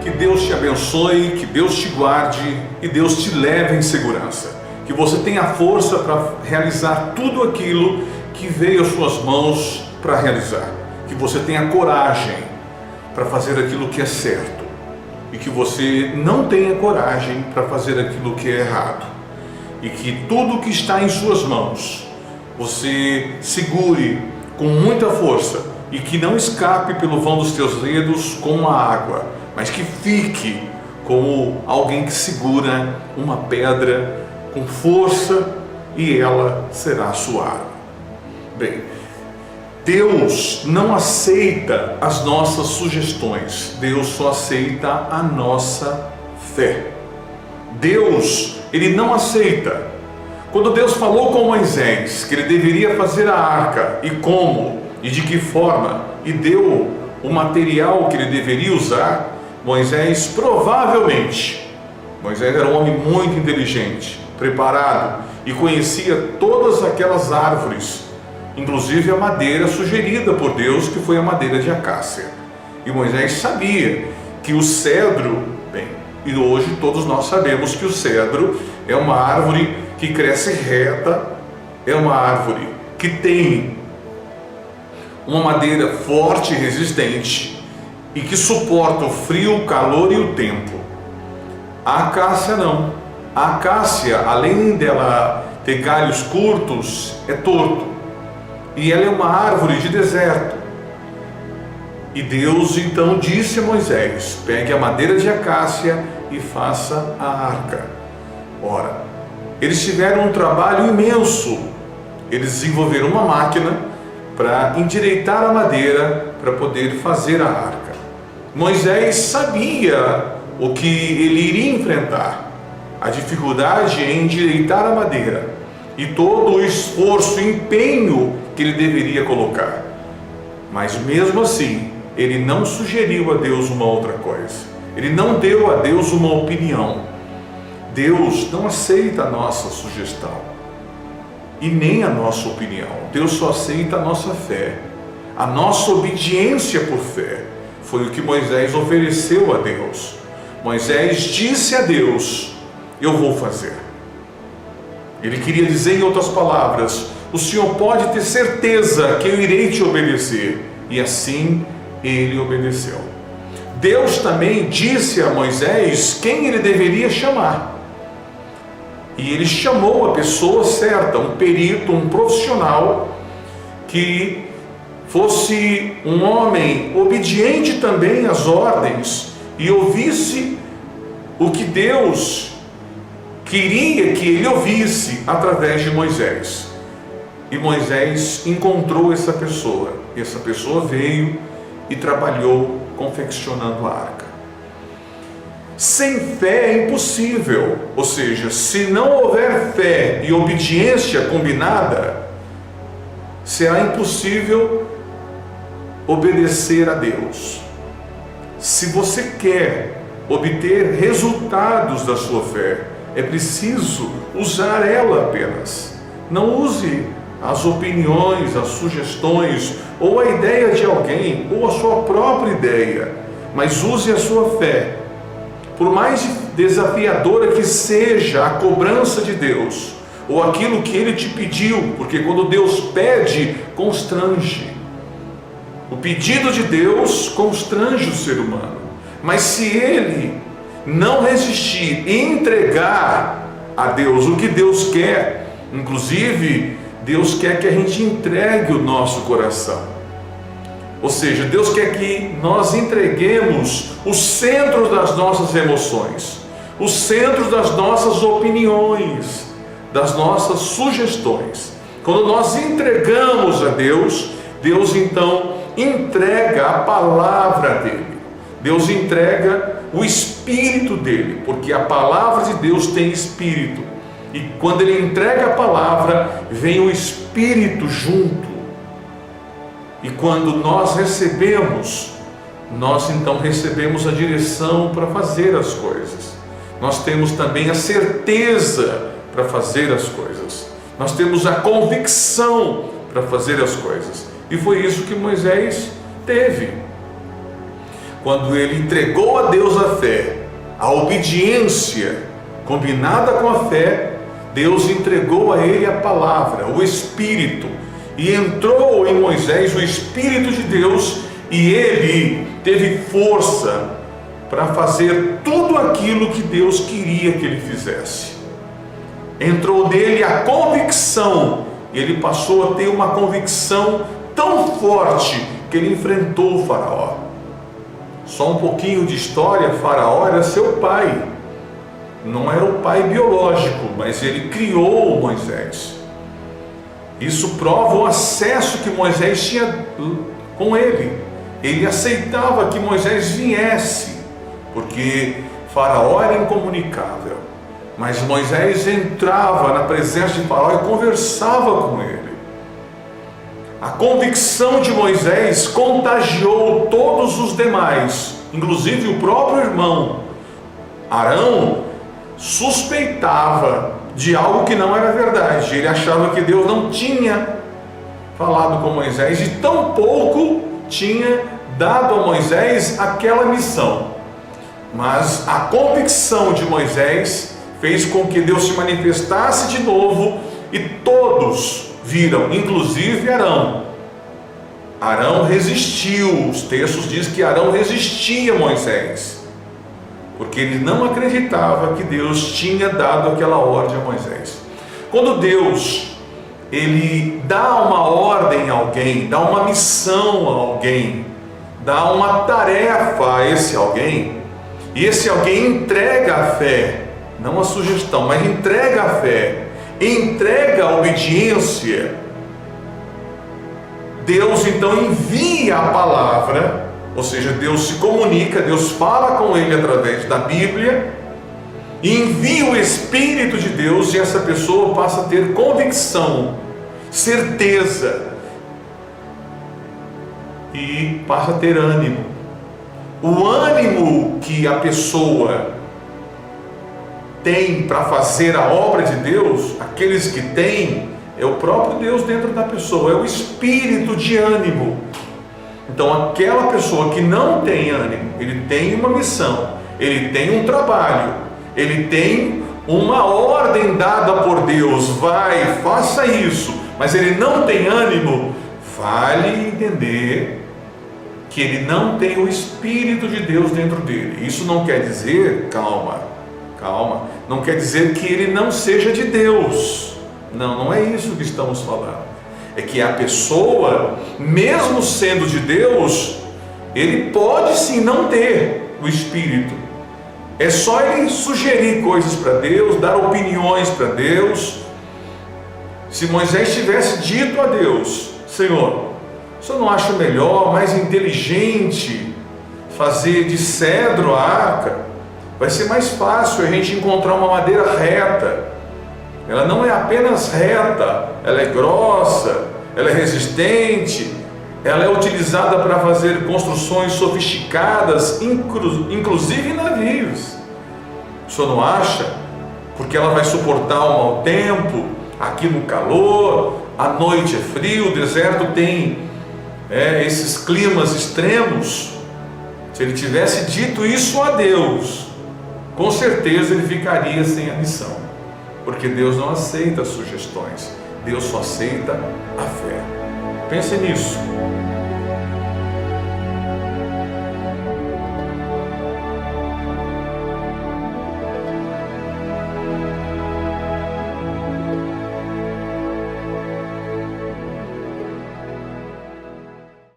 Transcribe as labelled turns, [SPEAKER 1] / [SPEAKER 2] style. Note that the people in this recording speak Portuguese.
[SPEAKER 1] Que Deus te abençoe, que Deus te guarde e Deus te leve em segurança. Que você tenha força para realizar tudo aquilo que veio às suas mãos para realizar. Que você tenha coragem para fazer aquilo que é certo e que você não tenha coragem para fazer aquilo que é errado. E que tudo que está em suas mãos você segure com muita força e que não escape pelo vão dos teus dedos como a água, mas que fique como alguém que segura uma pedra com força e ela será a sua arma. Bem, Deus não aceita as nossas sugestões, Deus só aceita a nossa fé. Deus, Ele não aceita. Quando Deus falou com Moisés que ele deveria fazer a arca, e como, e de que forma, e deu o material que ele deveria usar, Moisés era um homem muito inteligente, preparado, e conhecia todas aquelas árvores, inclusive a madeira sugerida por Deus, que foi a madeira de acácia. E Moisés sabia que o cedro, bem, e hoje todos nós sabemos que o cedro é uma árvore que cresce reta, é uma árvore que tem uma madeira forte e resistente e que suporta o frio, o calor e o tempo. A acácia não. A acácia, além dela ter galhos curtos, é torto. E ela é uma árvore de deserto. E Deus então disse a Moisés: pegue a madeira de acácia e faça a arca. Ora, eles tiveram um trabalho imenso. Eles desenvolveram uma máquina para endireitar a madeira para poder fazer a arca. Moisés sabia o que ele iria enfrentar, a dificuldade em endireitar a madeira e todo o esforço e empenho que ele deveria colocar. Mas mesmo assim, ele não sugeriu a Deus uma outra coisa. Ele não deu a Deus uma opinião. Deus não aceita a nossa sugestão e nem a nossa opinião. Deus só aceita a nossa fé, a nossa obediência por fé. Foi o que Moisés ofereceu a Deus. Moisés disse a Deus: eu vou fazer. Ele queria dizer, em outras palavras, o Senhor pode ter certeza que eu irei te obedecer. E assim ele obedeceu. Deus também disse a Moisés quem ele deveria chamar. E ele chamou a pessoa certa, um perito, um profissional, que fosse um homem obediente também às ordens e ouvisse o que Deus queria que ele ouvisse através de Moisés. E Moisés encontrou essa pessoa, e essa pessoa veio e trabalhou confeccionando a arca. Sem fé é impossível, ou seja, se não houver fé e obediência combinada, será impossível obedecer a Deus. Se você quer obter resultados da sua fé, é preciso usar ela apenas. Não use as opiniões, as sugestões, ou a ideia de alguém, ou a sua própria ideia, mas use a sua fé. Por mais desafiadora que seja a cobrança de Deus, ou aquilo que Ele te pediu, porque quando Deus pede, constrange. O pedido de Deus constrange o ser humano, mas se ele não resistir e entregar a Deus o que Deus quer, inclusive Deus quer que a gente entregue o nosso coração. Ou seja, Deus quer que nós entreguemos o centro das nossas emoções, o centro das nossas opiniões, das nossas sugestões. Quando nós entregamos a Deus, Deus então entrega a palavra dele. Deus entrega o Espírito dele, porque a palavra de Deus tem Espírito. E quando ele entrega a palavra, vem o Espírito junto. E quando nós recebemos, nós então recebemos a direção para fazer as coisas. Nós temos também a certeza para fazer as coisas. Nós temos a convicção para fazer as coisas. E foi isso que Moisés teve. quando ele entregou a Deus a fé, a obediência combinada com a fé, Deus entregou a ele a palavra, o Espírito, e entrou em Moisés o Espírito de Deus, e ele teve força para fazer tudo aquilo que Deus queria que ele fizesse. Entrou nele a convicção, e ele passou a ter uma convicção tão forte que ele enfrentou o Faraó. Só um pouquinho de história: Faraó era seu pai, não era o pai biológico, mas ele criou Moisés. Isso prova o acesso que Moisés tinha com ele. Ele aceitava que Moisés viesse, porque Faraó era incomunicável, mas Moisés entrava na presença de Faraó e conversava com ele. A convicção de Moisés contagiou todos os demais, inclusive o próprio irmão. Arão suspeitava de algo que não era verdade. Ele achava que Deus não tinha falado com Moisés e tampouco tinha dado a Moisés aquela missão. Mas a convicção de Moisés fez com que Deus se manifestasse de novo, e todos viram, inclusive Arão. Arão resistiu. Os textos dizem que Arão resistia a Moisés, porque ele não acreditava que Deus tinha dado aquela ordem a Moisés. Quando Deus ele dá uma ordem a alguém, dá uma missão a alguém, dá uma tarefa a esse alguém, e esse alguém entrega a fé, não a sugestão, mas entrega a fé, entrega a obediência, Deus então envia a palavra, ou seja, Deus se comunica, Deus fala com ele através da Bíblia, e envia o Espírito de Deus, e essa pessoa passa a ter convicção, certeza, e passa a ter ânimo. O ânimo que a pessoa tem para fazer a obra de Deus, aqueles que têm, é o próprio Deus dentro da pessoa, é o espírito de ânimo. Então aquela pessoa que não tem ânimo, ele tem uma missão, ele tem um trabalho, ele tem uma ordem dada por Deus: vai, faça isso, mas ele não tem ânimo, vale entender que ele não tem o Espírito de Deus dentro dele. Isso não quer dizer, calma, não quer dizer que ele não seja de Deus. Não é isso que estamos falando. É que a pessoa, mesmo sendo de Deus, ele pode sim não ter o Espírito. É só ele sugerir coisas para Deus, dar opiniões para Deus. Se Moisés tivesse dito a Deus: Senhor, o senhor não acha melhor, mais inteligente, fazer de cedro a arca? Vai ser mais fácil a gente encontrar uma madeira reta. Ela não é apenas reta, ela é grossa, ela é resistente, ela é utilizada para fazer construções sofisticadas, inclusive navios. O senhor não acha? Porque ela vai suportar um mau tempo, aqui no calor, à noite é frio, o deserto tem esses climas extremos. Se ele tivesse dito isso a Deus, com certeza ele ficaria sem a missão, porque Deus não aceita sugestões, Deus só aceita a fé. Pense nisso.